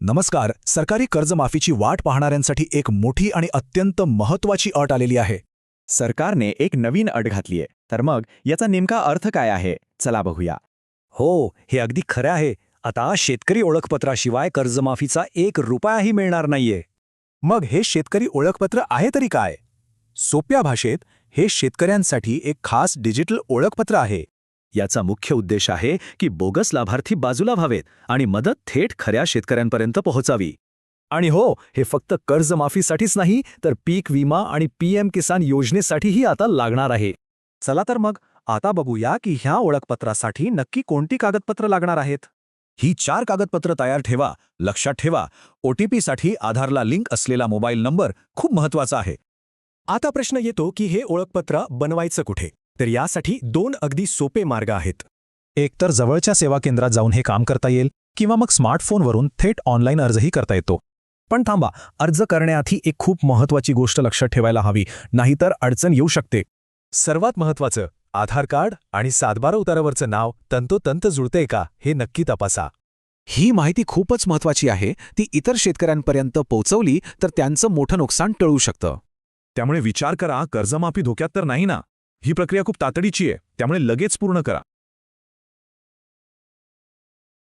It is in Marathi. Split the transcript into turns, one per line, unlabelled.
नमस्कार. सरकारी कर्जमाफीची वाट पाहणाऱ्यांसाठी एक मोठी आणि अत्यंत महत्त्वाची अट आलेली आहे.
सरकारने एक नवीन अट घातलीय. तर मग याचा नेमका अर्थ काय आहे? चला बघूया.
हो, हे अगदी खरं आहे. आता शेतकरी ओळखपत्राशिवाय कर्जमाफीचा 1 रुपयाही मिळणार नाहीये.
मग हे शेतकरी ओळखपत्र आहे तरी काय? सोप्या भाषेत हे शेतकऱ्यांसाठी एक खास डिजिटल ओळखपत्र आहे.
याचा मुख्य उद्देश आहे की बोगस लाभार्थी बाजूला व्हावेत आणि मदत थेट खऱ्या शेतकऱ्यांपर्यंत पोहोचावी. आणि हो, हे फक्त कर्जमाफीसाठीच नाही, तर पीक विमा आणि PM किसान योजनेसाठीही आता लागणार आहे.
चला तर मग आता बघूया की ह्या ओळखपत्रासाठी नक्की कोणती कागदपत्र लागणार आहेत. ही 4 कागदपत्र तयार ठेवा. लक्षात ठेवा, OTPसाठी आधारला लिंक असलेला मोबाईल नंबर खूप महत्त्वाचा आहे. आता प्रश्न येतो की हे ओळखपत्र बनवायचं कुठे? तर यासाठी 2 अगदी सोपे मार्ग आहेत. एक तर जवळच्या सेवा केंद्रात जाऊन हे काम करता येईल, किंवा मग स्मार्टफोनवरून थेट ऑनलाईन अर्जही करता येतो. पण थांबा, अर्ज करण्याआधी एक खूप महत्त्वाची गोष्ट लक्षात ठेवायला हवी, नाहीतर अडचण येऊ शकते. सर्वात महत्त्वाचं, आधार कार्ड आणि 712 उतारावरचं नाव तंतोतंत जुळतंय का हे नक्की तपासा. ही माहिती खूपच महत्त्वाची आहे. ती इतर शेतकऱ्यांपर्यंत पोहोचवली तर त्यांचं मोठं नुकसान टळू शकतं.
त्यामुळे विचार करा, कर्जमाफी धोक्यात तर नाही ना? ही प्रक्रिया खूप तातडीची आहे, त्यामुळे लगेच पूर्ण करा.